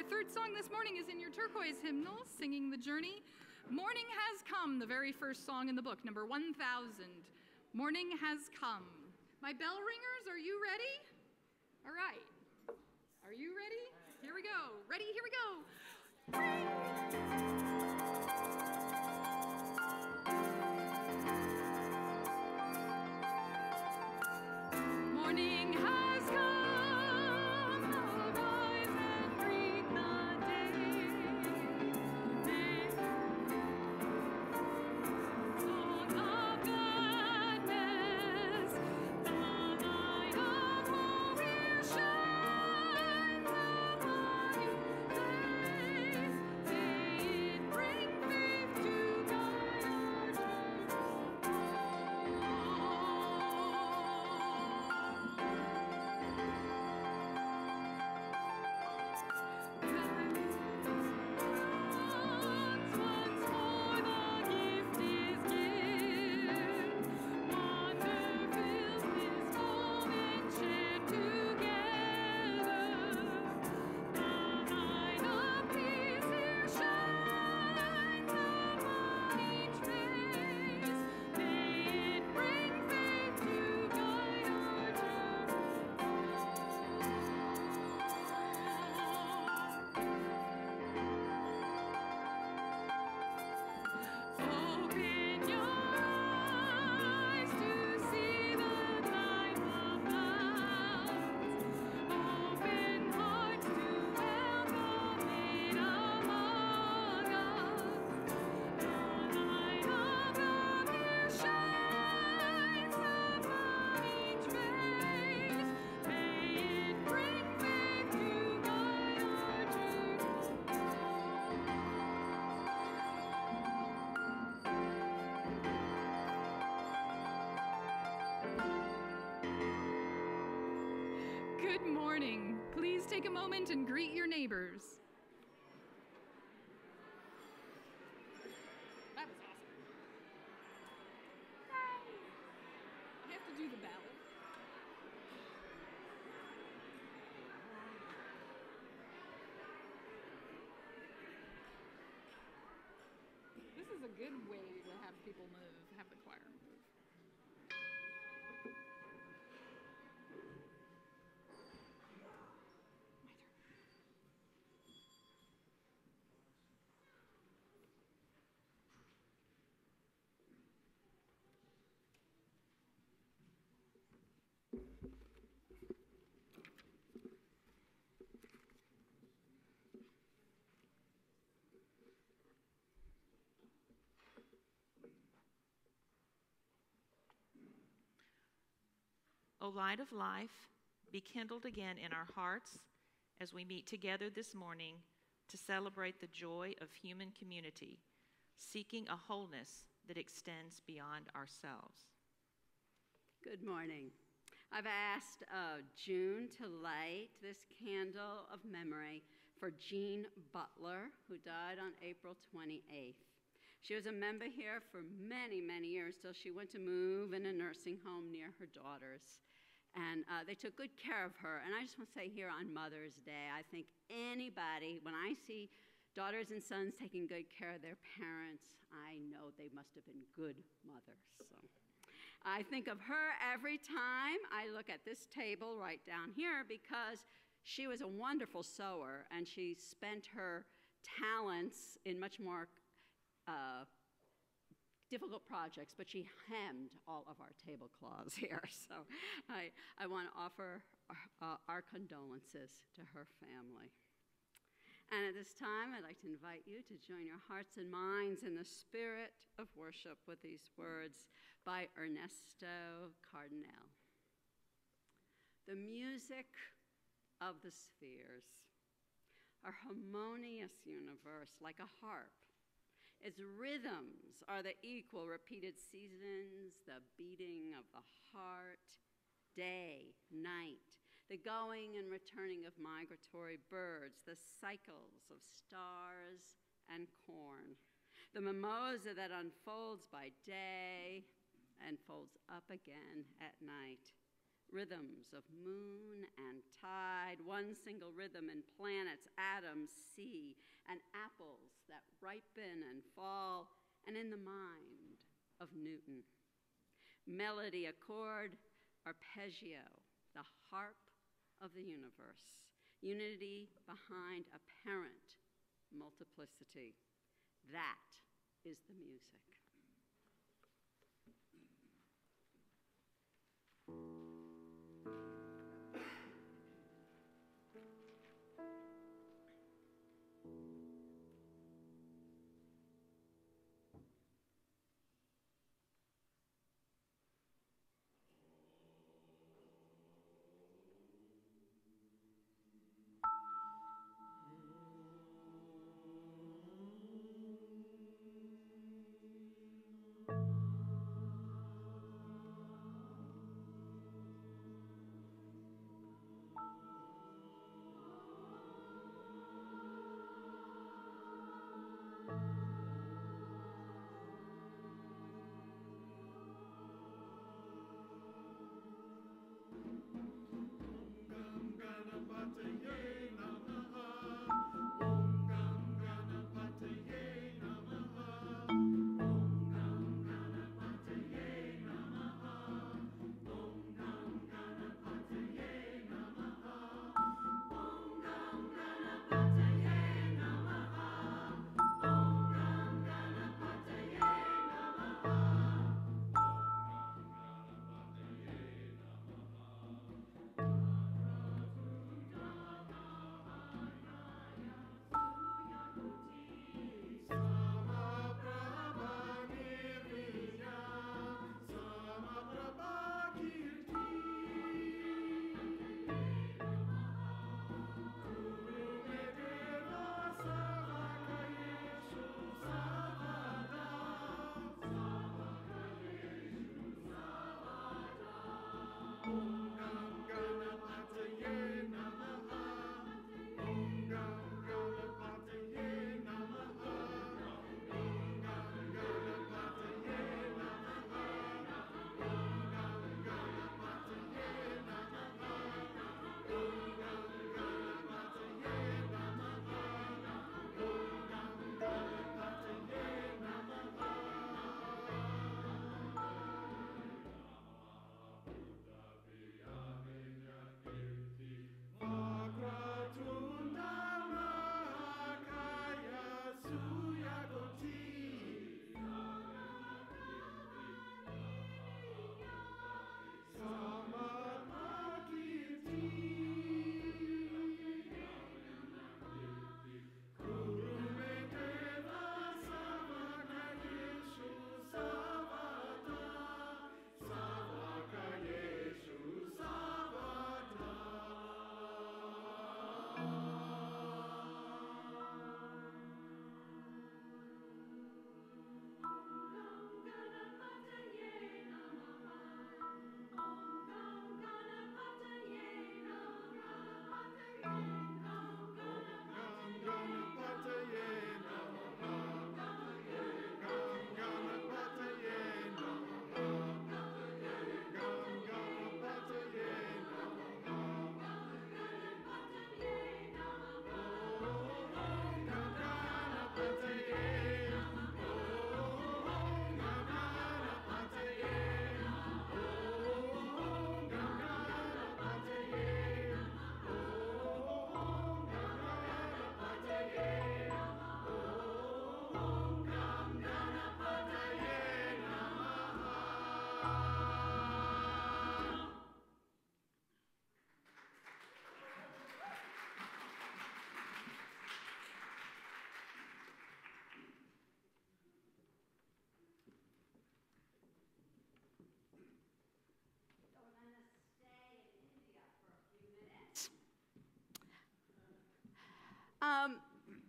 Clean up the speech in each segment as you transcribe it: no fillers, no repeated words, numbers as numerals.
third song this morning is in your turquoise hymnal, Singing the Journey. Morning Has Come, the very first song in the book, number 1000. Morning Has Come. My bell ringers, are you ready? All right. Are you ready? Here we go. Ready? Here we go. Morning has come, arise and greet the day. Song of gladness, the light of hope here shines upon your face. May it bring faith to guide our journey. Once more the gift is given. Wonder fills this moment shared together. The light of peace here shines upon each face. May it bring faith to guide our journey. Open your eyes to see the life of clouds. Open hearts to welcome it among us. The light of love here shines upon each face. May it bring faith to guide our journey. Good morning. Please take a moment and greet your neighbors. That was awesome. I have to do the ballad. This is a good way to have people move, have the choir move. My turn. O light of life, be kindled again in our hearts as we meet together this morning to celebrate the joy of human community, seeking a wholeness that extends beyond ourselves. Good morning. I've asked June to light this candle of memory for Jean Butler, who died on April 28th. She was a member here for many, many years till she went to move in a nursing home near her daughters. And they took good care of her. And I just want to say here on Mother's Day, I think anybody, when I see daughters and sons taking good care of their parents, I know they must have been good mothers. So I think of her every time I look at this table right down here because she was a wonderful sewer and she spent her talents in much more difficult projects, but she hemmed all of our tablecloths here. So I want to offer our condolences to her family. And at this time, I'd like to invite you to join your hearts and minds in the spirit of worship with these words by Ernesto Cardinal. The music of the spheres, a harmonious universe like a harp. Its rhythms are the equal repeated seasons, the beating of the heart, day, night, the going and returning of migratory birds, the cycles of stars and corn, the mimosa that unfolds by day and folds up again at night, rhythms of moon and tide, one single rhythm in planets, atoms, sea, and apples that ripen and fall, and in the mind of Newton. Melody, accord, arpeggio, the harp of the universe. Unity behind apparent multiplicity. That is the music.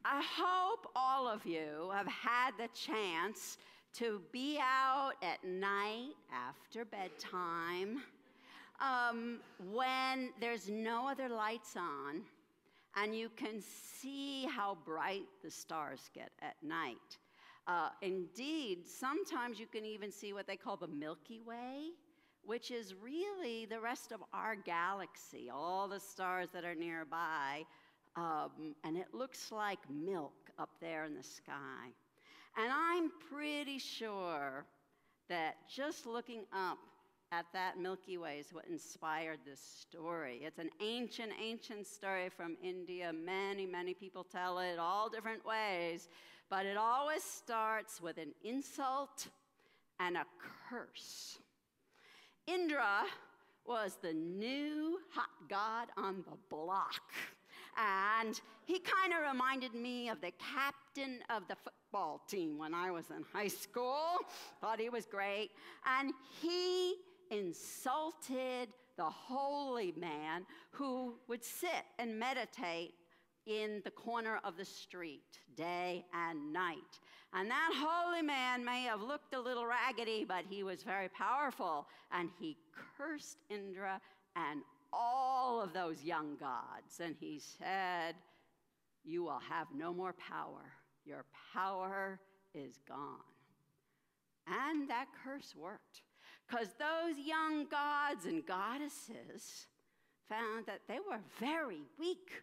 I hope all of you have had the chance to be out at night after bedtime when there's no other lights on and you can see how bright the stars get at night. Indeed, sometimes you can even see what they call the Milky Way, which is really the rest of our galaxy, all the stars that are nearby, and it looks like milk up there in the sky. And I'm pretty sure that just looking up at that Milky Way is what inspired this story. It's an ancient, ancient story from India. Many, many people tell it all different ways, but it always starts with an insult and a curse. Indra was the new hot god on the block. And he kind of reminded me of the captain of the football team when I was in high school. Thought he was great. And he insulted the holy man who would sit and meditate in the corner of the street day and night. And that holy man may have looked a little raggedy, but he was very powerful. And he cursed Indra and all of those young gods. And he said, "You will have no more power. Your power is gone." And that curse worked, because those young gods and goddesses found that they were very weak.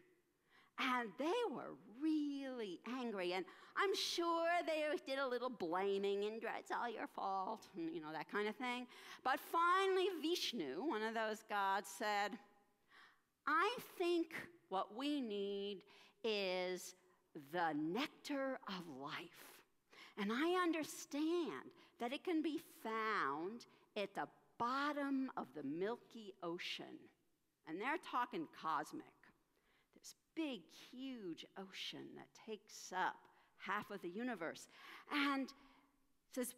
And they were really angry. And I'm sure they did a little blaming, Indra, it's all your fault, and, that kind of thing. But finally, Vishnu, one of those gods, said, "I think what we need is the nectar of life. And I understand that it can be found at the bottom of the Milky Ocean." And they're talking cosmic. This big, huge ocean that takes up half of the universe. And says,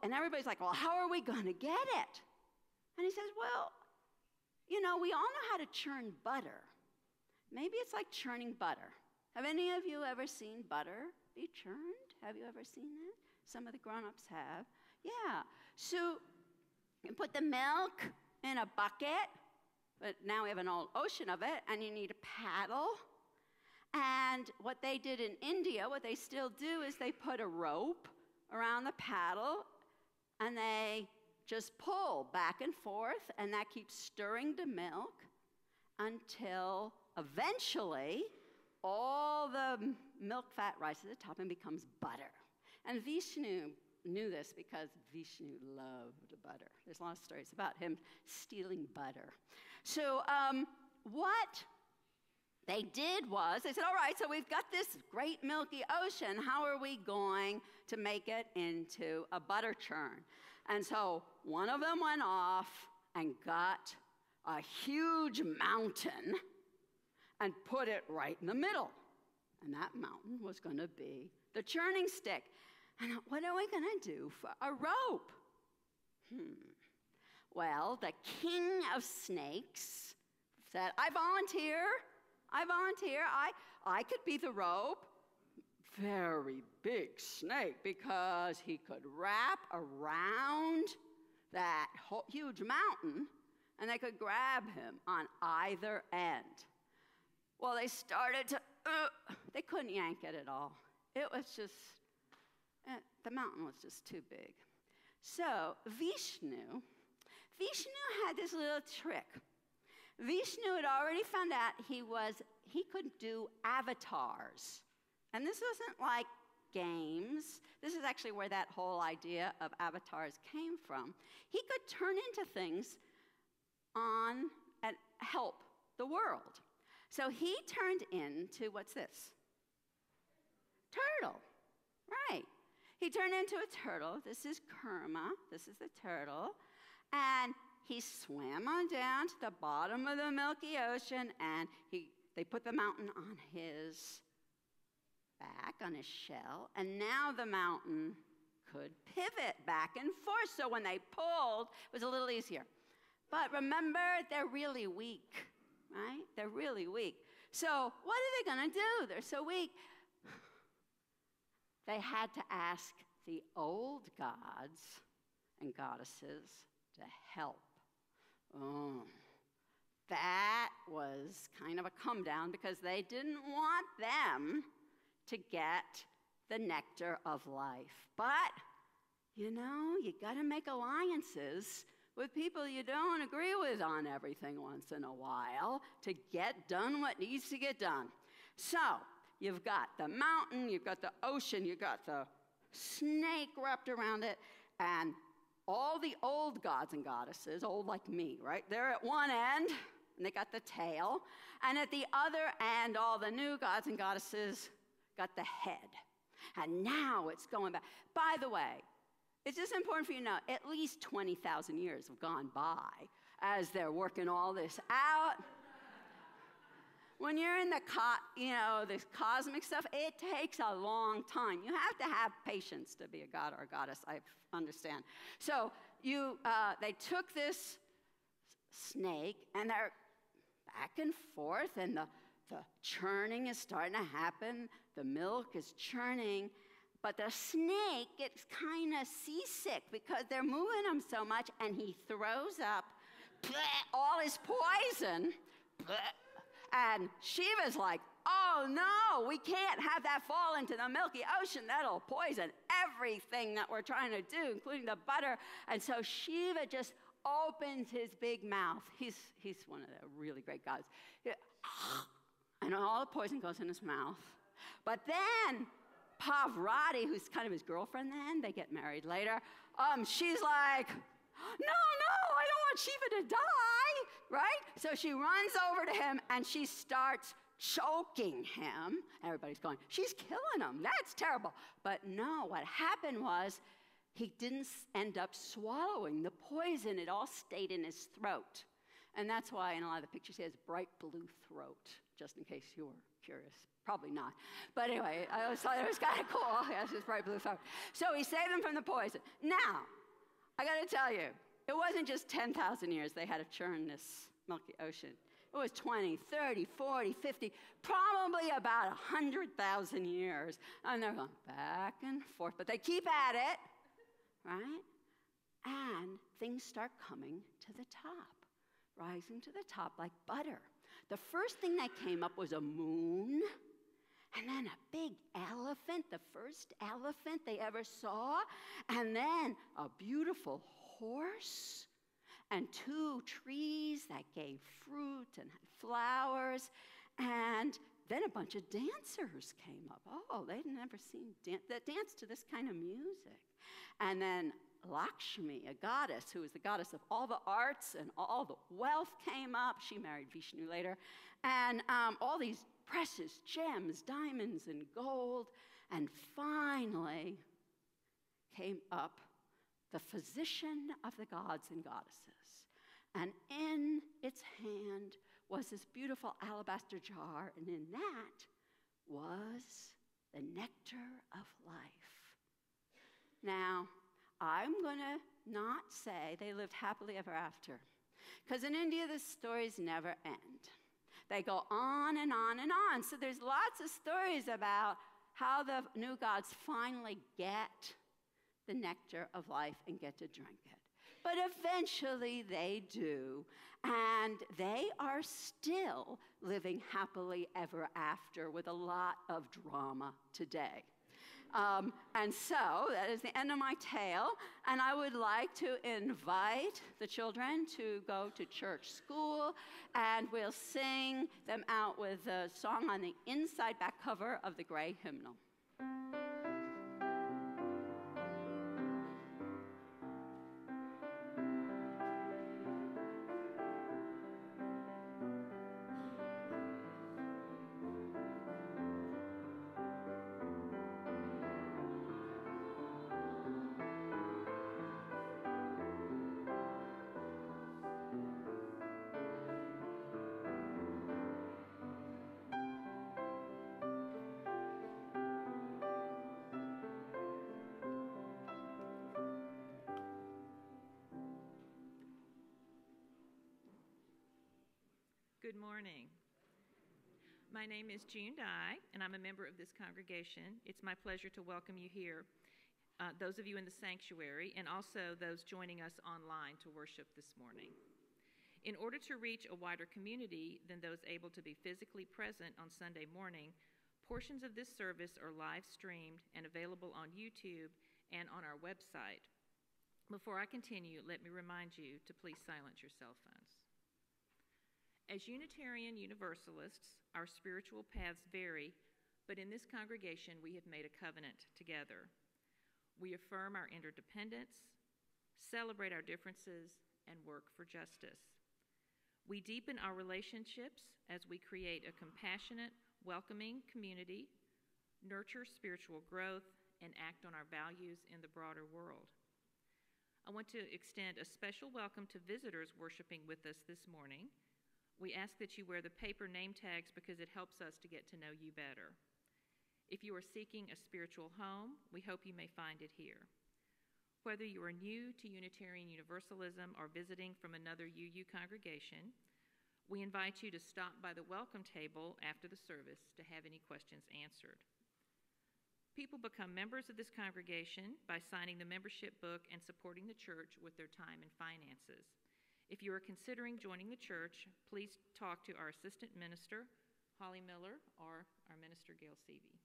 and everybody's like, "Well, how are we going to get it?" And he says, "Well, we all know how to churn butter. Maybe it's like churning butter. Have any of you ever seen butter be churned? Have you ever seen that? Some of the grown-ups have. Yeah. So you put the milk in a bucket, but now we have an old ocean of it, and you need a paddle. And what they did in India, what they still do, is they put a rope around the paddle, and they just pull back and forth, and that keeps stirring the milk until eventually all the milk fat rises to the top and becomes butter. And Vishnu knew this because Vishnu loved butter. There's a lot of stories about him stealing butter. So what they did was, they said, "All right, so we've got this great milky ocean. How are we going to make it into a butter churn?" And so one of them went off and got a huge mountain and put it right in the middle. And that mountain was going to be the churning stick. And what are we going to do for a rope? Well, the king of snakes said, I volunteer. I could be the rope." Very big snake, because he could wrap around that huge mountain, and they could grab him on either end. Well, they started to, they couldn't yank it at all. It was just, the mountain was just too big. So Vishnu had this little trick. Vishnu had already found out he could do avatars. And this wasn't like games. This is actually where that whole idea of avatars came from. He could turn into things and help the world. So he turned into, what's this? Turtle, right. He turned into a turtle. This is Kurma. This is the turtle. And he swam on down to the bottom of the Milky Ocean, and they put the mountain on his back, on his shell, and now the mountain could pivot back and forth. So when they pulled, it was a little easier. But remember, they're really weak, right? They're really weak. So what are they going to do? They're so weak. They had to ask the old gods and goddesses to help. Oh, that was kind of a come down, because they didn't want them to get the nectar of life. But, you got to make alliances with people you don't agree with on everything once in a while to get done what needs to get done. So you've got the mountain, you've got the ocean, you've got the snake wrapped around it, and all the old gods and goddesses, old like me, right? They're at one end, and they got the tail. And at the other end, all the new gods and goddesses got the head. And now it's going back. By the way, it's just important for you to know, at least 20,000 years have gone by as they're working all this out. When you're in the this cosmic stuff, it takes a long time. You have to have patience to be a god or a goddess, I understand. So they took this snake, and they're back and forth, and the churning is starting to happen. The milk is churning, but the snake gets kind of seasick because they're moving him so much, and he throws up all his poison. And Shiva's like, oh no, we can't have that fall into the milky ocean. That'll poison everything that we're trying to do, including the butter. And so Shiva just opens his big mouth. He's one of the really great gods. And all the poison goes in his mouth. But then Parvati, who's kind of his girlfriend then, they get married later, she's like, no, I don't want Shiva to die, right? So she runs over to him and she starts choking him. Everybody's going, she's killing him. That's terrible. But no, what happened was he didn't end up swallowing the poison. It all stayed in his throat. And that's why in a lot of the pictures he has bright blue throat, just in case you were curious. Probably not. But anyway, I always thought it was kind of cool. He has his bright blue throat. So he saved him from the poison. Now, I got to tell you, it wasn't just 10,000 years they had to churn this milky ocean. It was 20, 30, 40, 50, probably about 100,000 years. And they're going back and forth. But they keep at it, right? And things start coming to the top, rising to the top like butter. The first thing that came up was a moon, and then a big elephant, the first elephant they ever saw, and then a beautiful horse, and 2 trees that gave fruit and flowers, and then a bunch of dancers came up. Oh, they'd never seen that dance to this kind of music. And then Lakshmi, a goddess who was the goddess of all the arts and all the wealth, came up. She married Vishnu later. And all these precious gems, diamonds and gold. And finally came up the physician of the gods and goddesses. And in its hand was this beautiful alabaster jar, and in that was the nectar of life. Now, I'm going to not say they lived happily ever after, because in India, the stories never end. They go on and on and on. So there's lots of stories about how the new gods finally get the nectar of life and get to drink it. But eventually they do, and they are still living happily ever after with a lot of drama today. And so that is the end of my tale, and I would like to invite the children to go to church school, and we'll sing them out with a song on the inside back cover of the gray hymnal. Good morning. My name is June Dye, and I'm a member of this congregation. It's my pleasure to welcome you here, those of you in the sanctuary, and also those joining us online to worship this morning. In order to reach a wider community than those able to be physically present on Sunday morning, portions of this service are live streamed and available on YouTube and on our website. Before I continue, let me remind you to please silence your cell phones. As Unitarian Universalists, our spiritual paths vary, but in this congregation we have made a covenant together. We affirm our interdependence, celebrate our differences, and work for justice. We deepen our relationships as we create a compassionate, welcoming community, nurture spiritual growth, and act on our values in the broader world. I want to extend a special welcome to visitors worshiping with us this morning. We ask that you wear the paper name tags because it helps us to get to know you better. If you are seeking a spiritual home, we hope you may find it here. Whether you are new to Unitarian Universalism or visiting from another UU congregation, we invite you to stop by the welcome table after the service to have any questions answered. People become members of this congregation by signing the membership book and supporting the church with their time and finances. If you are considering joining the church, please talk to our assistant minister, Holly Miller, or our minister, Gail Seavey.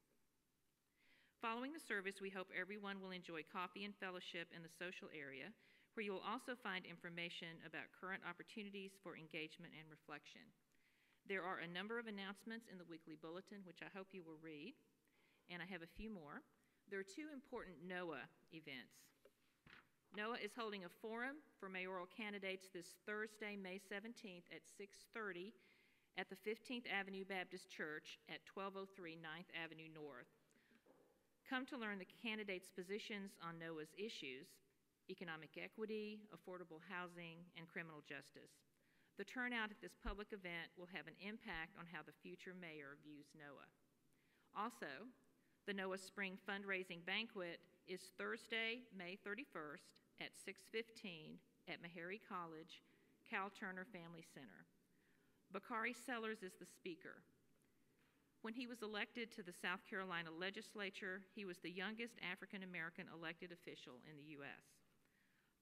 Following the service, we hope everyone will enjoy coffee and fellowship in the social area, where you will also find information about current opportunities for engagement and reflection. There are a number of announcements in the weekly bulletin, which I hope you will read. And I have a few more. There are two important NOAA events. NOAA is holding a forum for mayoral candidates this Thursday, May 17th at 6:30 at the 15th Avenue Baptist Church at 1203 9th Avenue North. Come to learn the candidates' positions on NOAA's issues: economic equity, affordable housing, and criminal justice. The turnout at this public event will have an impact on how the future mayor views NOAA. Also, the NOAA Spring Fundraising Banquet is Thursday, May 31st at 6:15 at Meharry College, Cal Turner Family Center. Bakari Sellers is the speaker. When he was elected to the South Carolina legislature, he was the youngest African American elected official in the U.S.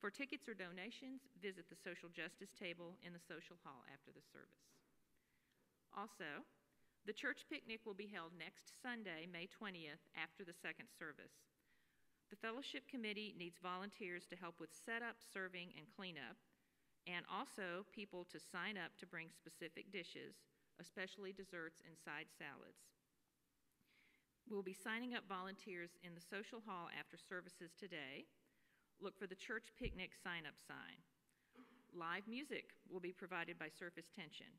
For tickets or donations, visit the social justice table in the social hall after the service. Also, the church picnic will be held next Sunday, May 20th, after the second service. The fellowship committee needs volunteers to help with setup, serving, and cleanup, and also people to sign up to bring specific dishes, especially desserts and side salads. We'll be signing up volunteers in the social hall after services today. Look for the church picnic sign-up sign. Live music will be provided by Surface Tension.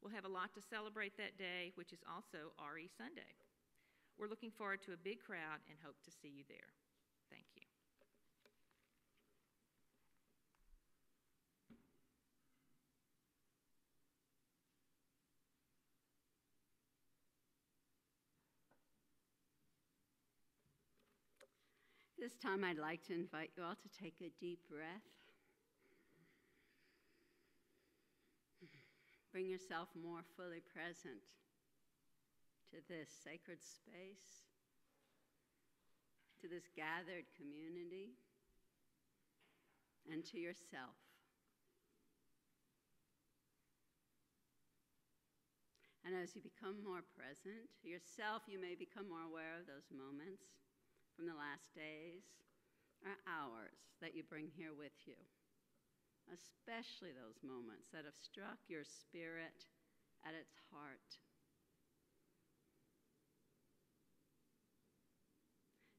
We'll have a lot to celebrate that day, which is also RE Sunday. We're looking forward to a big crowd and hope to see you there. Thank you. This time I'd like to invite you all to take a deep breath. Bring yourself more fully present to this sacred space, to this gathered community, and to yourself. And as you become more present to yourself, you may become more aware of those moments from the last days or hours that you bring here with you. Especially those moments that have struck your spirit at its heart.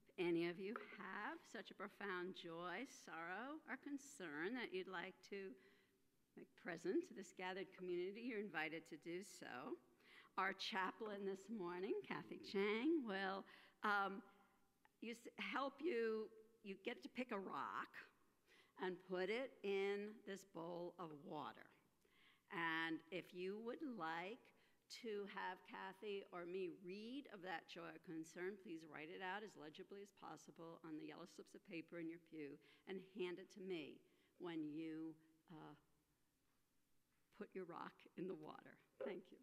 If any of you have such a profound joy, sorrow, or concern that you'd like to make present to this gathered community, you're invited to do so. Our chaplain this morning, Kathy Chang, will help you. You get to pick a rock and put it in this bowl of water. And if you would like to have Kathy or me read of that joy or concern, please write it out as legibly as possible on the yellow slips of paper in your pew and hand it to me when you put your rock in the water. Thank you.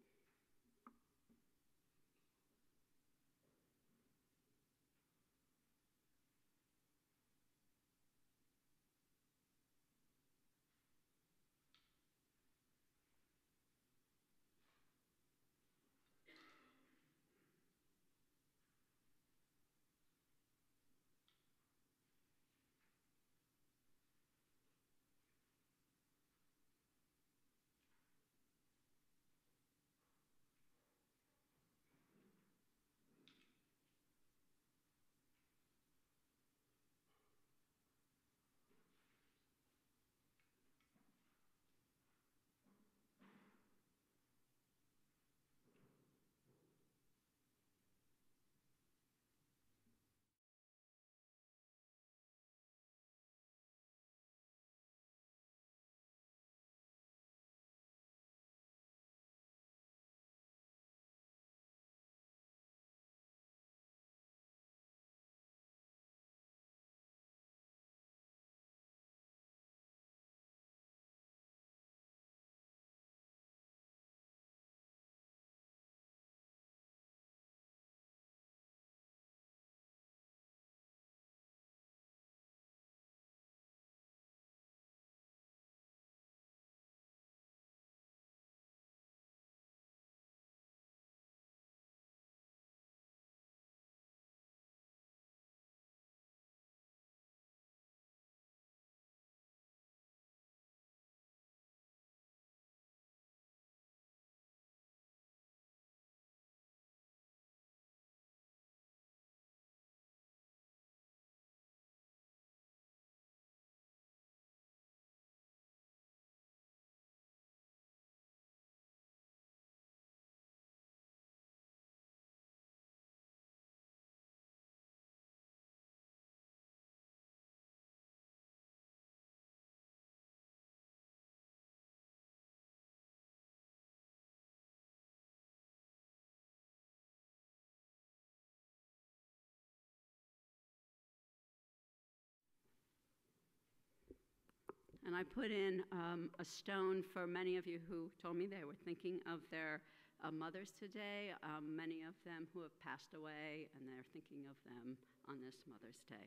And I put in a stone for many of you who told me they were thinking of their mothers today, many of them who have passed away, and they're thinking of them on this Mother's Day.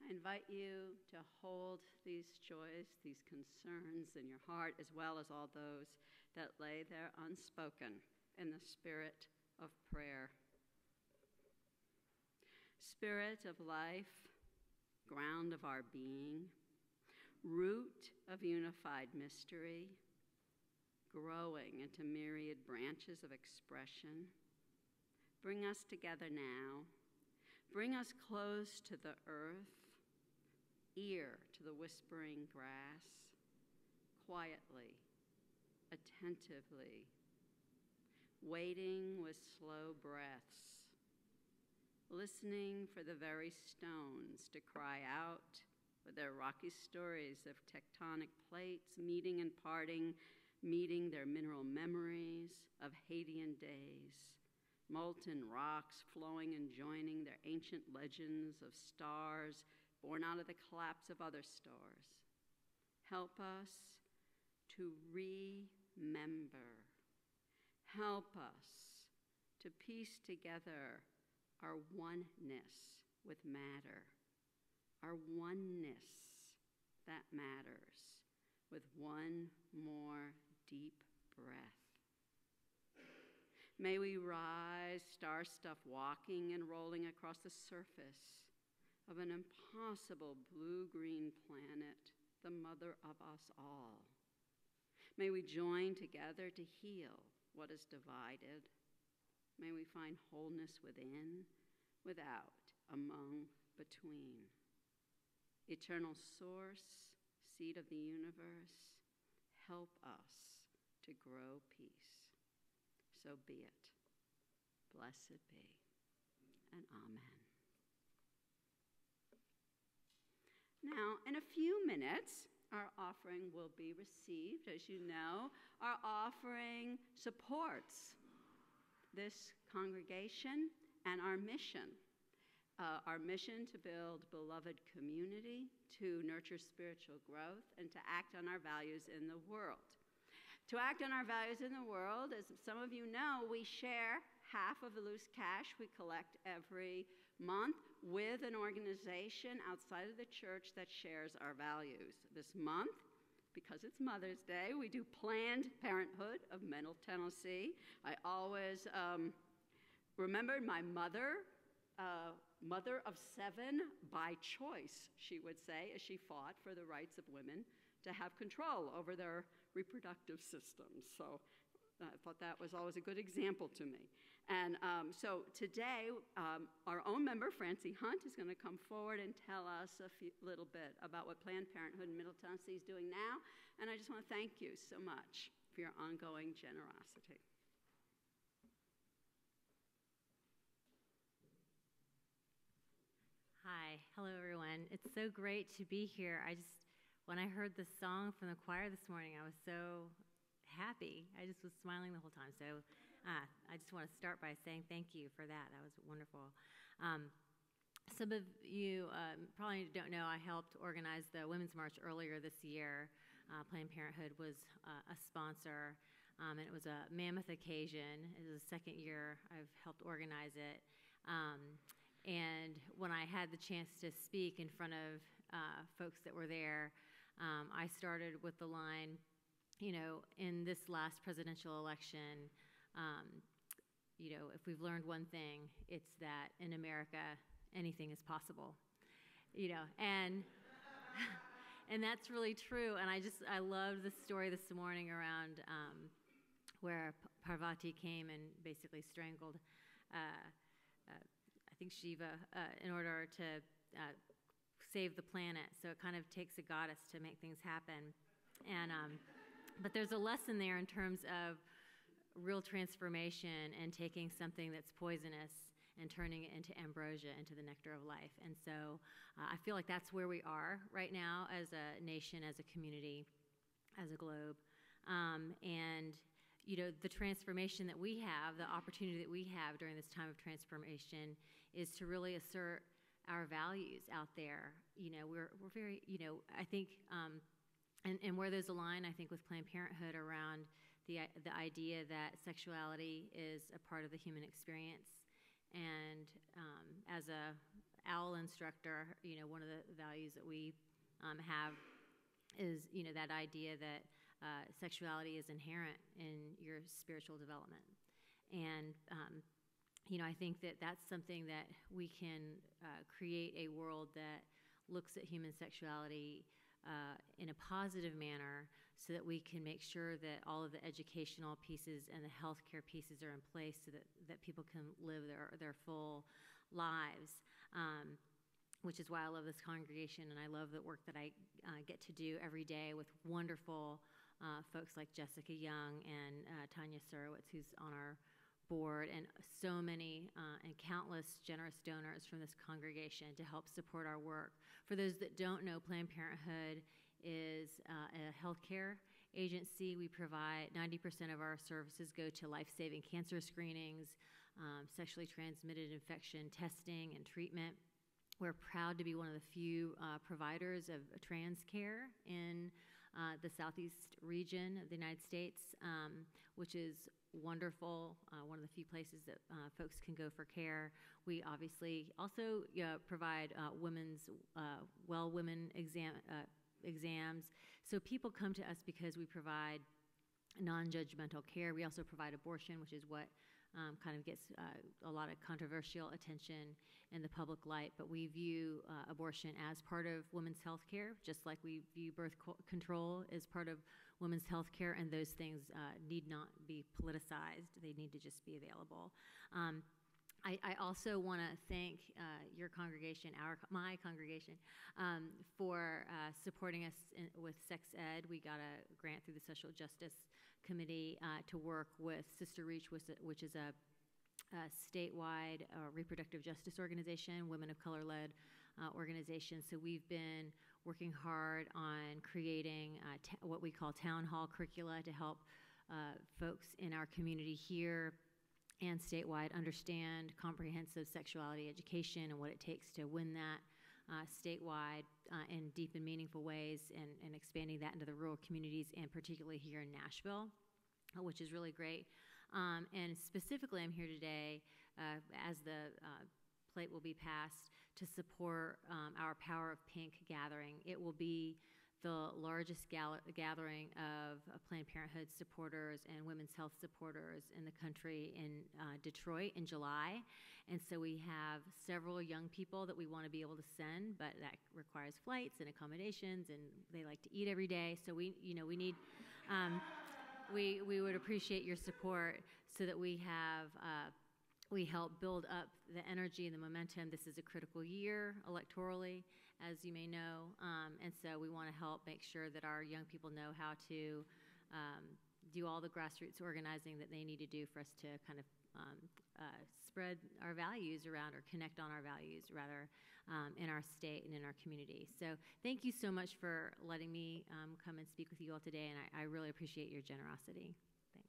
I invite you to hold these joys, these concerns in your heart, as well as all those that lay there unspoken in the spirit of prayer. Spirit of life, ground of our being, root of unified mystery, growing into myriad branches of expression. Bring us together now. Bring us close to the earth, ear to the whispering grass, quietly, attentively, waiting with slow breaths, listening for the very stones to cry out with their rocky stories of tectonic plates meeting and parting, meeting their mineral memories of Hadean days, molten rocks flowing and joining their ancient legends of stars born out of the collapse of other stars. Help us to remember. Help us to piece together our oneness with matter, our oneness that matters, with one more deep breath. May we rise, star-stuffed, walking and rolling across the surface of an impossible blue-green planet, the mother of us all. May we join together to heal what is divided. May we find wholeness within, without, among, between. Eternal source, seed of the universe, help us to grow peace. So be it. Blessed be, and amen. Now, in a few minutes, our offering will be received. As you know, our offering supports this congregation and our mission. Our mission to build beloved community, to nurture spiritual growth, and to act on our values in the world. To act on our values in the world, as some of you know, we share half of the loose cash we collect every month with an organization outside of the church that shares our values. This month, because it's Mother's Day, we do Planned Parenthood of Middle Tennessee. I always remembered my mother, mother of 7 by choice, she would say, as she fought for the rights of women to have control over their reproductive systems. So I thought that was always a good example to me. And so today, our own member, Francie Hunt, is going to come forward and tell us a little bit about what Planned Parenthood in Middle Tennessee is doing now. And I just want to thank you so much for your ongoing generosity. Hi, hello everyone. It's so great to be here. When I heard the song from the choir this morning, I was so happy. I just was smiling the whole time. So I just want to start by saying thank you for that. That was wonderful. Some of you probably don't know, I helped organize the Women's March earlier this year. Planned Parenthood was a sponsor, and it was a mammoth occasion. It was the second year I've helped organize it. And when I had the chance to speak in front of folks that were there, I started with the line, in this last presidential election, if we've learned one thing, it's that in America, anything is possible, and and that's really true. And I loved the story this morning around where Parvati came and basically strangled I think Shiva, in order to save the planet. So it kind of takes a goddess to make things happen. And but there's a lesson there in terms of real transformation and taking something that's poisonous and turning it into ambrosia, into the nectar of life. And so I feel like that's where we are right now as a nation, as a community, as a globe. And the transformation that we have, the opportunity that we have during this time of transformation is to really assert our values out there. We're very, I think and where there's a line, I think, with Planned Parenthood around the idea that sexuality is a part of the human experience. And as a OWL instructor, one of the values that we have is, that idea that sexuality is inherent in your spiritual development. And, I think that that's something that we can create a world that looks at human sexuality in a positive manner, so that we can make sure that all of the educational pieces and the healthcare pieces are in place, so that people can live their full lives, which is why I love this congregation, and I love the work that I get to do every day with wonderful folks like Jessica Young and Tanya Surowitz, who's on our board, and so many and countless generous donors from this congregation to help support our work. For those that don't know, Planned Parenthood is a healthcare agency. We provide 90% of our services go to life-saving cancer screenings, sexually transmitted infection testing and treatment. We're proud to be one of the few providers of trans care in the southeast region of the United States, which is wonderful, one of the few places that folks can go for care. We obviously also provide women's women exams. So people come to us because we provide non-judgmental care. We also provide abortion, which is what kind of gets a lot of controversial attention in the public light, but we view abortion as part of women's health care, just like we view birth control as part of women's health care, and those things need not be politicized. They need to just be available. I also want to thank your congregation, my congregation, for supporting us with sex ed. We got a grant through the Social Justice Committee to work with Sister Reach, which is a statewide reproductive justice organization, women of color-led organization. So we've been working hard on creating what we call town hall curricula to help folks in our community here and statewide understand comprehensive sexuality education and what it takes to win that statewide in deep and meaningful ways, and expanding that into the rural communities, and particularly here in Nashville, which is really great. And specifically, I'm here today as the plate will be passed to support our Power of Pink gathering. It will be the largest gathering of Planned Parenthood supporters and women's health supporters in the country in Detroit in July. And so we have several young people that we want to be able to send, but that requires flights and accommodations, and they like to eat every day. So we need, we would appreciate your support so that we help build up the energy and the momentum. This is a critical year electorally, as you may know, and so we want to help make sure that our young people know how to do all the grassroots organizing that they need to do for us to kind of spread our values around, or connect on our values rather, in our state and in our community. So thank you so much for letting me come and speak with you all today, and I really appreciate your generosity. Thanks.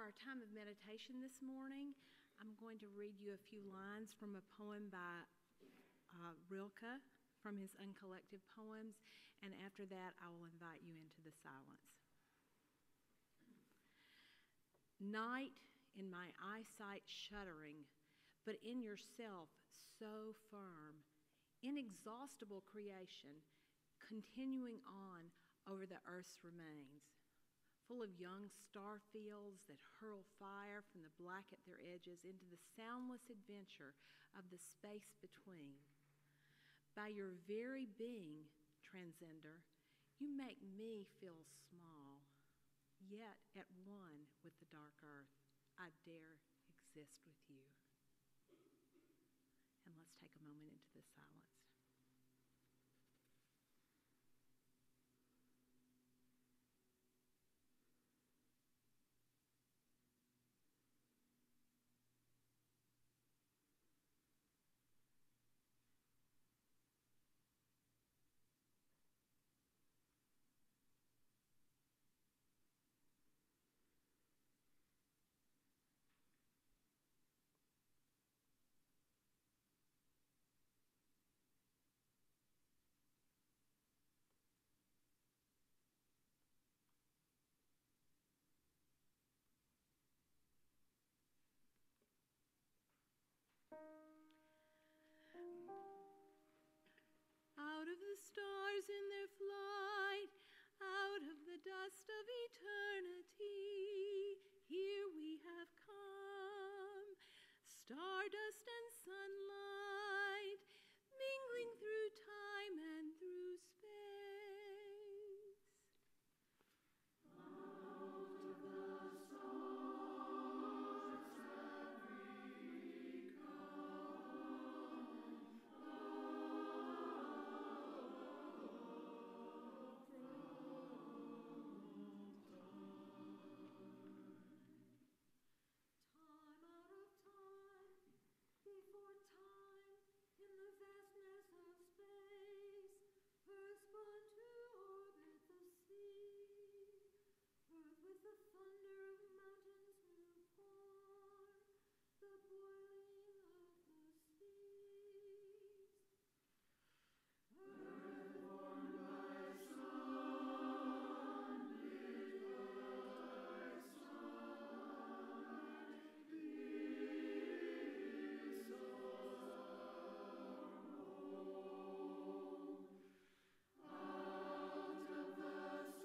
our time of meditation this morning, I'm going to read you a few lines from a poem by Rilke from his Uncollected Poems, and after that, I will invite you into the silence. Night, in my eyesight shuddering, but in yourself so firm, inexhaustible creation, continuing on over the earth's remains, full of young star fields that hurl fire from the black at their edges into the soundless adventure of the space between. By your very being, transcender, you make me feel small, yet at one with the dark earth. I dare exist with you. And let's take a moment into this silence. Out of the stars in their flight, out of the dust of eternity, here we have come, stardust and sunlight, mingling through time and through space. Out of the stars have we come. Time out of time, before time, in the vastness of space, earth spun to orbit the sea, earth with the thunder of mountains new born, the boiling of the seas. Earth born by sun, lit by sunlight, this our home. Out of the stars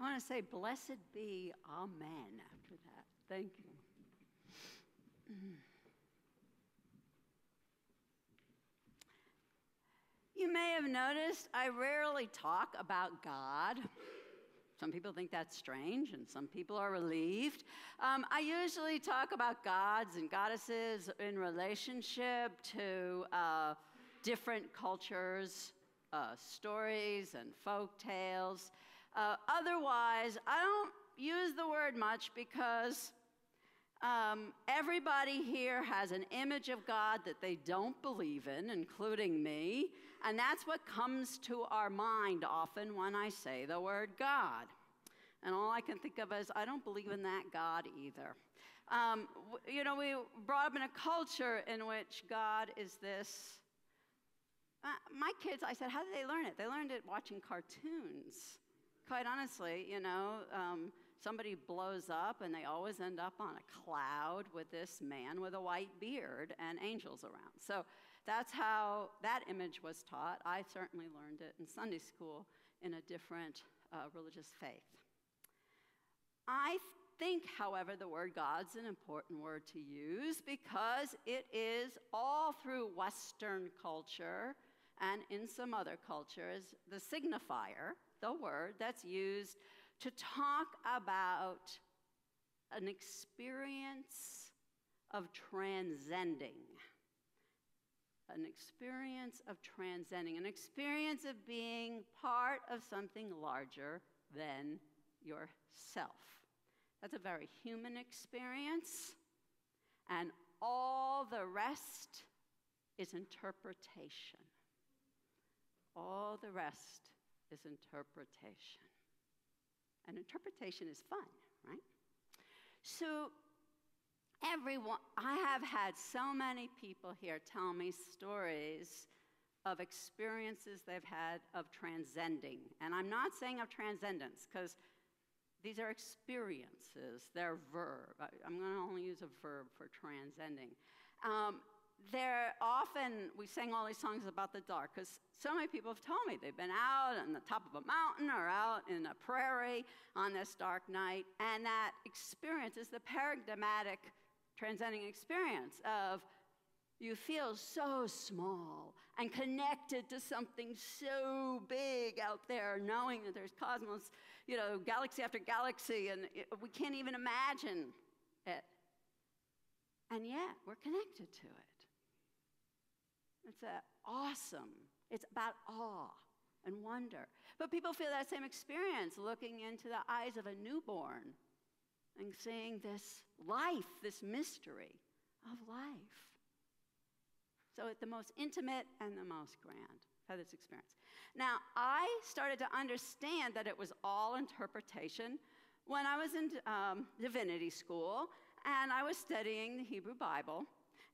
want to say, blessed be, amen, after that. Thank you. You may have noticed I rarely talk about God. Some people think that's strange, and some people are relieved. I usually talk about gods and goddesses in relationship to different cultures, stories and folk tales. Otherwise, I don't use the word much because everybody here has an image of God that they don't believe in, including me, and that's what comes to our mind often when I say the word God. And all I can think of is, I don't believe in that God either. We brought up in a culture in which God is this. My kids, I said, how did they learn it? They learned it watching cartoons. Quite honestly, somebody blows up and they always end up on a cloud with this man with a white beard and angels around. So that's how that image was taught. I certainly learned it in Sunday school in a different religious faith. I think, however, the word God's an important word to use because it is all through Western culture and in some other cultures the signifier, the word that's used to talk about an experience of transcending. An experience of transcending, an experience of being part of something larger than yourself. That's a very human experience, and all the rest is interpretation. All the rest is interpretation. And interpretation is fun, right? So I have had so many people here tell me stories of experiences they've had of transcending. And I'm not saying of transcendence, because these are experiences. They're verb. I'm going to only use a verb for transcending. They're often, we sing all these songs about the dark, because so many people have told me they've been out on the top of a mountain or out in a prairie on this dark night, and that experience is the paradigmatic transcending experience of you feel so small and connected to something so big out there, knowing that there's cosmos, galaxy after galaxy, and we can't even imagine it. And yet, we're connected to it. It's awesome. It's about awe and wonder. But people feel that same experience looking into the eyes of a newborn and seeing this life, this mystery of life. So it's the most intimate and the most grand of this experience. Now, I started to understand that it was all interpretation when I was in divinity school, and I was studying the Hebrew Bible,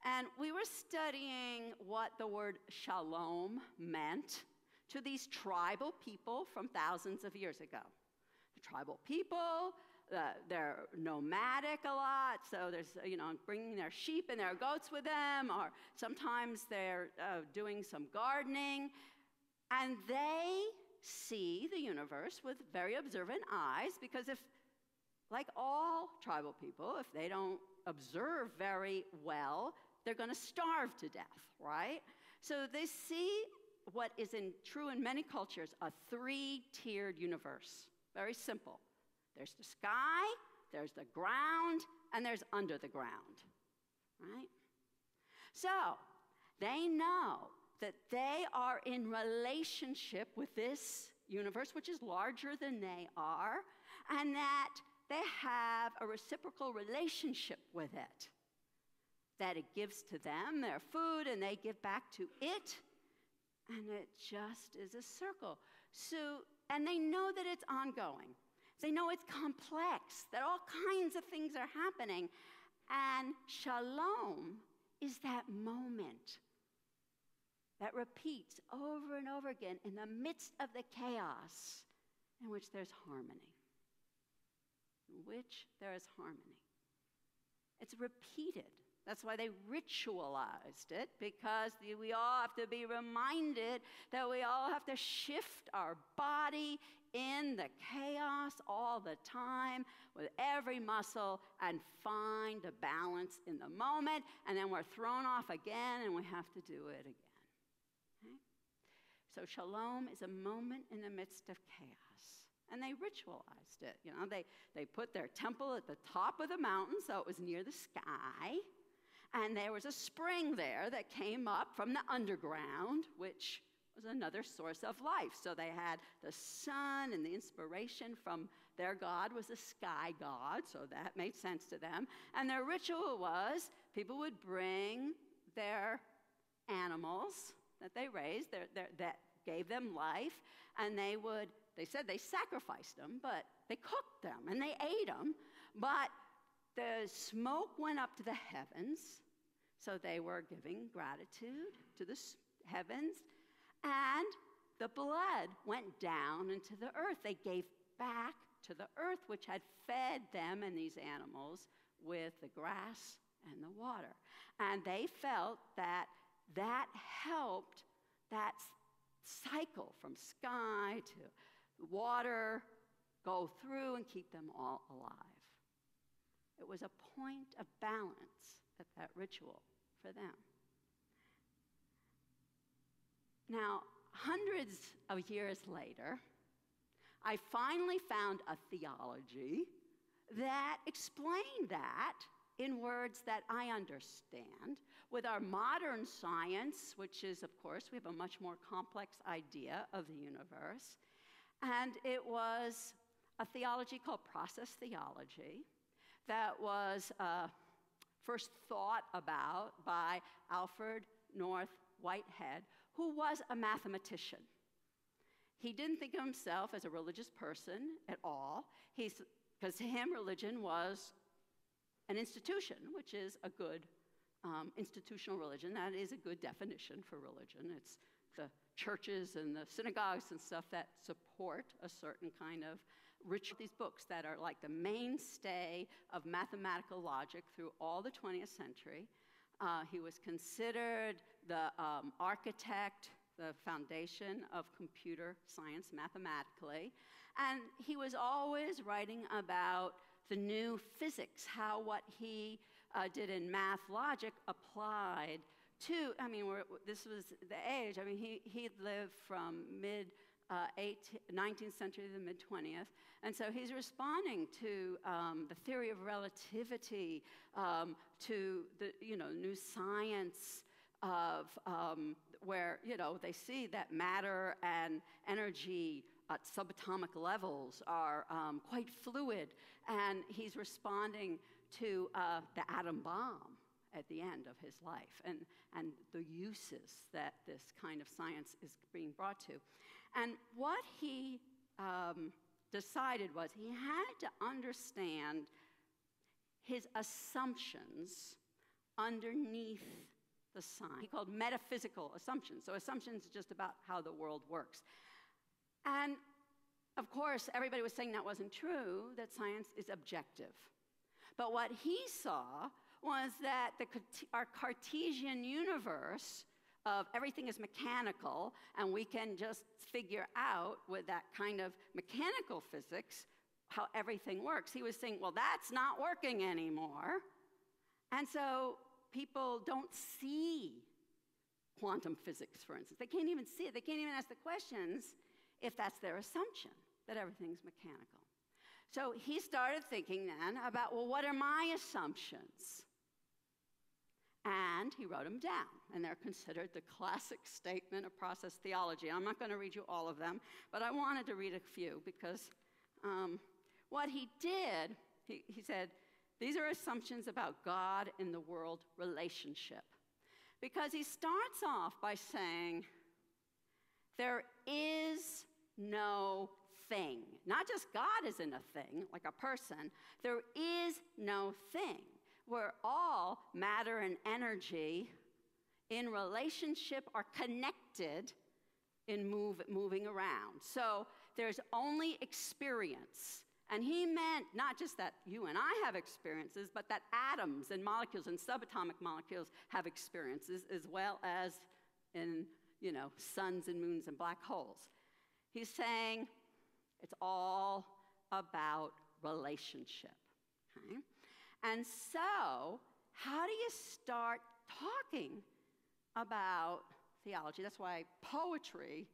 and we were studying what the word shalom meant to these tribal people from thousands of years ago. The tribal people, they're nomadic a lot, so there's, bringing their sheep and their goats with them, or sometimes they're doing some gardening, and they see the universe with very observant eyes, because like all tribal people, if they don't observe very well, they're going to starve to death, right? So they see what is true in many cultures, a three-tiered universe. Very simple. There's the sky, there's the ground, and there's under the ground, right? So they know that they are in relationship with this universe, which is larger than they are, and that they have a reciprocal relationship with it, that it gives to them their food and they give back to it, and it just is a circle. So, and they know that it's ongoing. They know it's complex, that all kinds of things are happening, and shalom is that moment that repeats over and over again in the midst of the chaos in which there's harmony. In which there is harmony. It's repeated. That's why they ritualized it, because we all have to be reminded that we all have to shift our body in the chaos all the time with every muscle and find a balance in the moment, and then we're thrown off again and we have to do it again. Okay? So shalom is a moment in the midst of chaos. And they ritualized it. You know, they put their temple at the top of the mountain so it was near the sky. And there was a spring there that came up from the underground, which was another source of life. So they had the sun, and the inspiration from their god was the sky god, so that made sense to them. And their ritual was people would bring their animals that they raised, that gave them life, and they said they sacrificed them, but they cooked them, and they ate them, but the smoke went up to the heavens, so they were giving gratitude to the heavens, and the blood went down into the earth. They gave back to the earth, which had fed them and these animals with the grass and the water. And they felt that helped that cycle from sky to water go through and keep them all alive. It was a point of balance at that ritual for them. Now, hundreds of years later, I finally found a theology that explained that in words that I understand. With our modern science, which is, of course, we have a much more complex idea of the universe, and it was a theology called Process Theology that was first thought about by Alfred North Whitehead, who was a mathematician. He didn't think of himself as a religious person at all, because to him, religion was an institution, which is a good institutional religion. That is a good definition for religion. It's the churches and the synagogues and stuff that support a certain kind of ritual. These books that are like the mainstay of mathematical logic through all the 20th century. He was considered the architect, the foundation of computer science mathematically. And he was always writing about the new physics, how what he did in math logic applied to, this was the age, he lived from mid-19th century to the mid-20th, and so he's responding to the theory of relativity, to the, new science of where, they see that matter and energy at subatomic levels are quite fluid, and he's responding to the atom bomb at the end of his life and the uses that this kind of science is being brought to. And what he decided was he had to understand his assumptions underneath the science. He called metaphysical assumptions. So assumptions are just about how the world works. And of course, everybody was saying that wasn't true, that science is objective. But what he saw was that our Cartesian universe of everything is mechanical, and we can just figure out with that kind of mechanical physics how everything works. He was saying, well, that's not working anymore. And so people don't see quantum physics, for instance. They can't even see it. They can't even ask the questions if that's their assumption, that everything's mechanical. So he started thinking then about, well, what are my assumptions? And he wrote them down, and they're considered the classic statement of process theology. I'm not going to read you all of them, but I wanted to read a few because what he did, he said, these are assumptions about God and the world relationship. Because he starts off by saying, there is no thing. Not just God isn't a thing, like a person. There is no thing. We're all matter and energy in relationship are connected in moving around. So there's only experience. And he meant not just that you and I have experiences, but that atoms and molecules and subatomic molecules have experiences, as well as in, suns and moons and black holes. He's saying It's all about relationship. Okay? And so, how do you start talking about theology? That's why poetry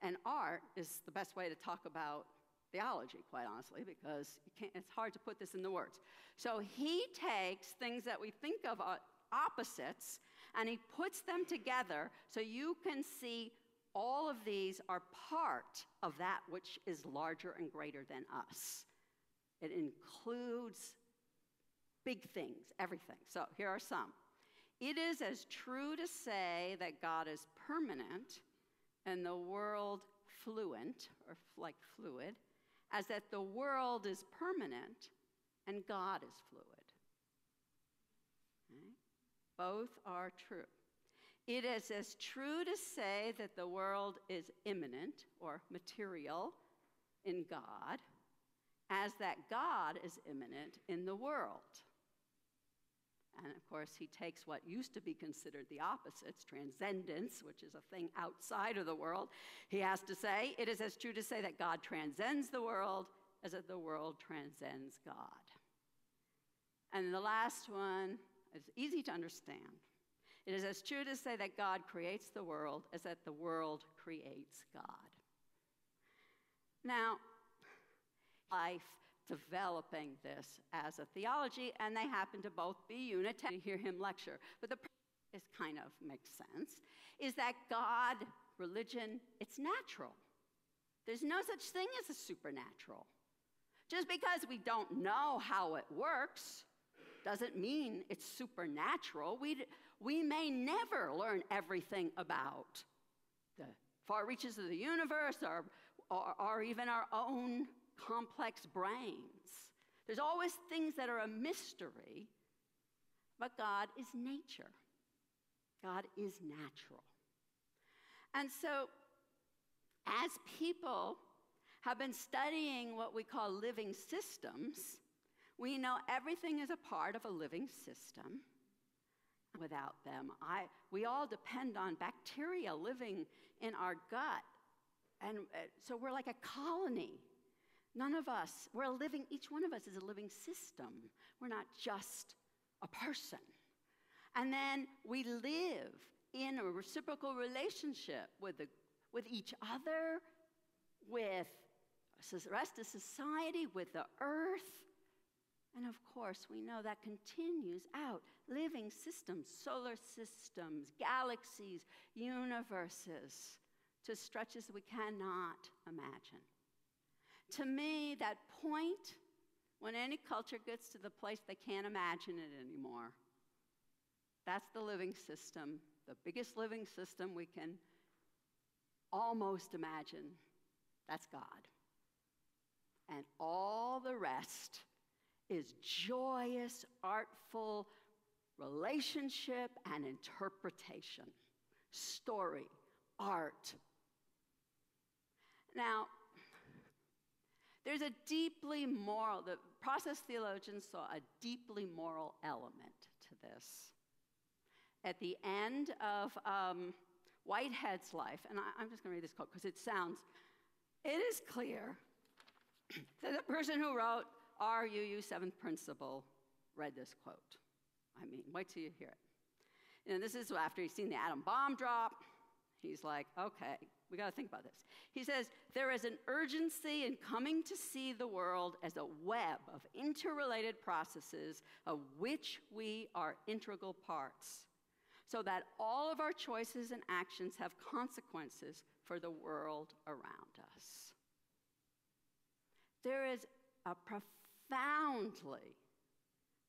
and art is the best way to talk about theology, quite honestly, because it's hard to put this into words. So he takes things that we think of as opposites, and he puts them together so you can see all of these are part of that which is larger and greater than us. It includes big things, everything. So here are some. It is as true to say that God is permanent and the world fluent, or like fluid, as that the world is permanent and God is fluid. Okay? Both are true. It is as true to say that the world is immanent or material in God as that God is immanent in the world. And of course, he takes what used to be considered the opposites, transcendence, which is a thing outside of the world. He has to say, it is as true to say that God transcends the world as that the world transcends God. And the last one is easy to understand. It is as true to say that God creates the world as that the world creates God. Now, life developing this as a theology, and they happen to both be Unitarian. To hear him lecture. But the is kind of makes sense, is that God, religion, it's natural. There's no such thing as a supernatural. Just because we don't know how it works doesn't mean it's supernatural. We may never learn everything about the far reaches of the universe or even our own complex brains. There's always things that are a mystery, but God is nature. God is natural. And so, as people have been studying what we call living systems, we know everything is a part of a living system. Without them, we all depend on bacteria living in our gut. And so we're like a colony. None of us, each one of us is a living system. We're not just a person. And then we live in a reciprocal relationship with each other, with the rest of society, with the earth. And of course, we know that continues out. Living systems, solar systems, galaxies, universes, to stretches we cannot imagine. To me, that point, when any culture gets to the place they can't imagine it anymore, that's the living system, the biggest living system we can almost imagine. That's God. And all the rest is joyous, artful relationship and interpretation, story, art. Now, there's a deeply moral, the process theologians saw a deeply moral element to this. At the end of Whitehead's life, and I'm just going to read this quote because it is clear that the person who wrote RUU Seventh Principle read this quote. I mean, wait till you hear it. And this is after he's seen the atom bomb drop. He's like, okay, we got to think about this. He says, there is an urgency in coming to see the world as a web of interrelated processes of which we are integral parts, so that all of our choices and actions have consequences for the world around us. There is a profoundly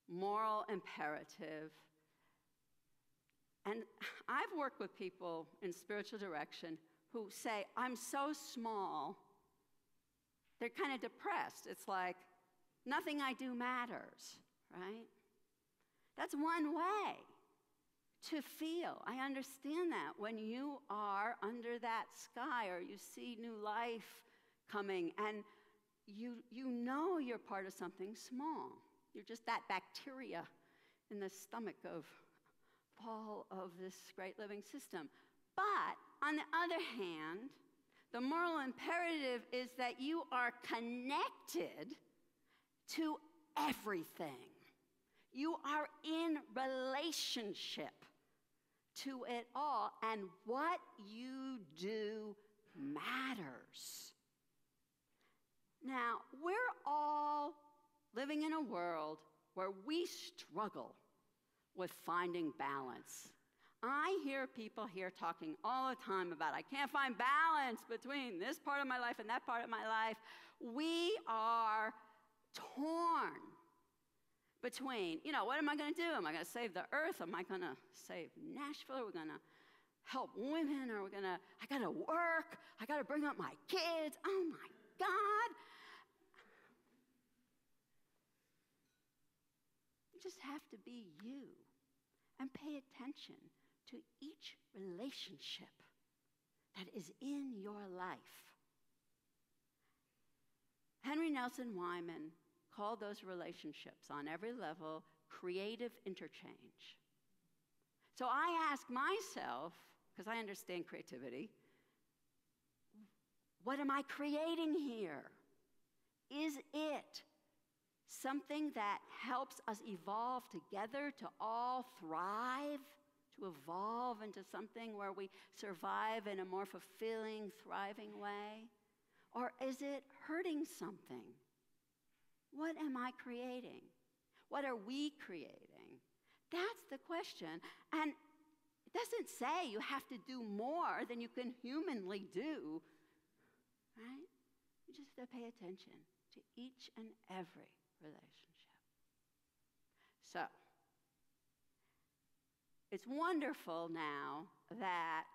moral imperative. And I've worked with people in spiritual direction who say, I'm so small, they're kind of depressed. It's like, nothing I do matters, right? That's one way to feel. I understand that when you are under that sky or you see new life coming and you know you're part of something small. You're just that bacteria in the stomach of all of this great living system. But on the other hand, The moral imperative is that you are connected to everything. You are in relationship to it all, and what you do matters. Now, we're all living in a world where we struggle with finding balance. I hear people here talking all the time about, I can't find balance between this part of my life and that part of my life. We are torn between, what am I going to do? Am I going to save the earth? Am I going to save Nashville? Are we going to help women? Are we going to, I got to work. I got to bring up my kids. Oh my God. You just have to be you and pay attention to each relationship that is in your life. Henry Nelson Wyman called those relationships on every level creative interchange. So I ask myself, because I understand creativity, what am I creating here? Is it something that helps us evolve together to all thrive, to evolve into something where we survive in a more fulfilling, thriving way? Or is it hurting something? What am I creating? What are we creating? That's the question. And it doesn't say you have to do more than you can humanly do, right? You just have to pay attention to each and every relationship. So, it's wonderful now that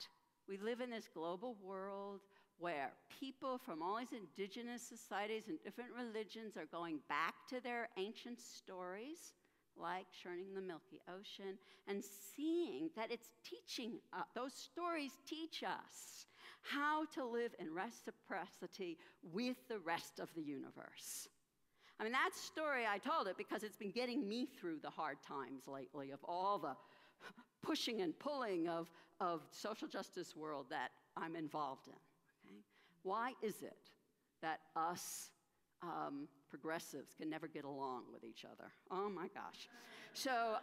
we live in this global world where people from all these indigenous societies and different religions are going back to their ancient stories, like churning the Milky Ocean, and seeing that it's teaching, those stories teach us how to live in reciprocity with the rest of the universe. I mean, that story, I told it because it's been getting me through the hard times lately of all the pushing and pulling of social justice world that I'm involved in. Okay? Why is it that us progressives can never get along with each other? Oh my gosh. So,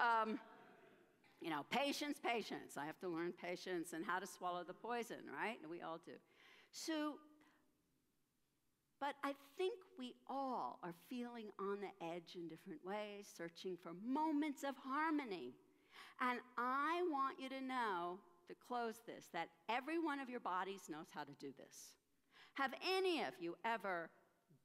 patience. I have to learn patience and how to swallow the poison, right? We all do. So, but I think we all are feeling on the edge in different ways, searching for moments of harmony. And I want you to know, to close this, that every one of your bodies knows how to do this. Have any of you ever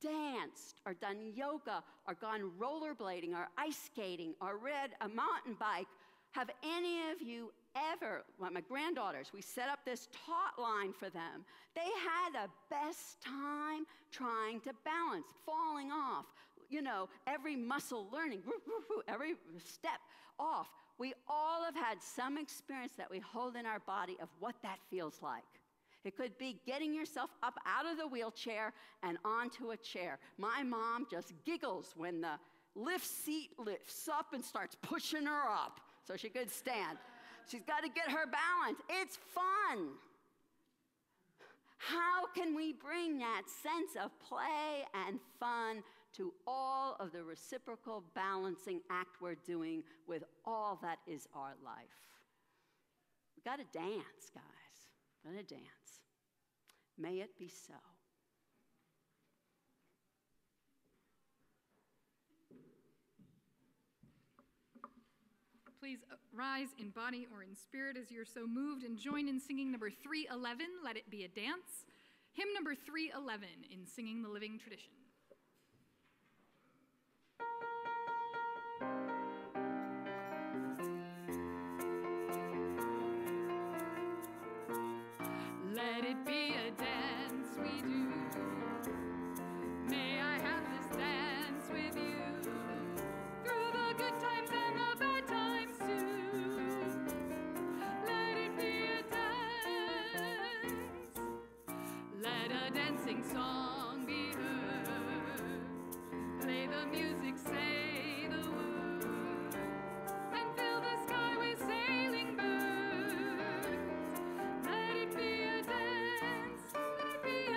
danced or done yoga or gone rollerblading or ice skating or ridden a mountain bike? Have any of you ever, my granddaughters, we set up this taut line for them. They had the best time trying to balance, falling off, every muscle learning, every step off. We all have had some experience that we hold in our body of what that feels like. It could be getting yourself up out of the wheelchair and onto a chair. My mom just giggles when the lift seat lifts up and starts pushing her up so she could stand. She's got to get her balance. It's fun. How can we bring that sense of play and fun to all of the reciprocal balancing act we're doing with all that is our life? We got to dance, guys. Got to dance. May it be so. Please rise in body or in spirit as you're so moved and join in singing number 311, Let It Be a Dance. Hymn number 311 in Singing the Living Tradition. Let it be a dance we do. May I have this dance with you through the good times and the bad times too. Let it be a dance. Let a dancing song be heard. Play the music, say the words, and fill the sky with sailing birds. Let it be a dance. Let it be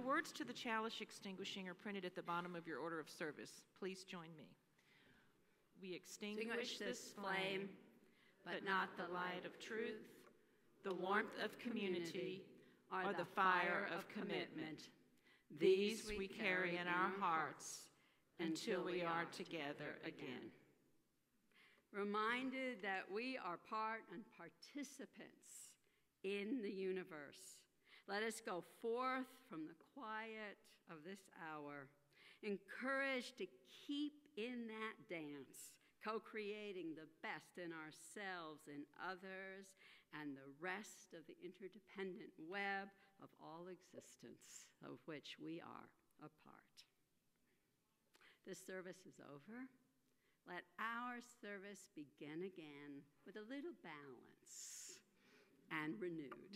words to the chalice extinguishing are printed at the bottom of your order of service. Please join me. We extinguish this flame, but not the light of truth, the warmth of community, or the fire of commitment. These we carry in our hearts until we are together again. Reminded that we are part and participants in the universe, let us go forth from the quiet of this hour, encouraged to keep in that dance, co-creating the best in ourselves and others and the rest of the interdependent web of all existence of which we are a part. This service is over. Let our service begin again with a little balance and renewed.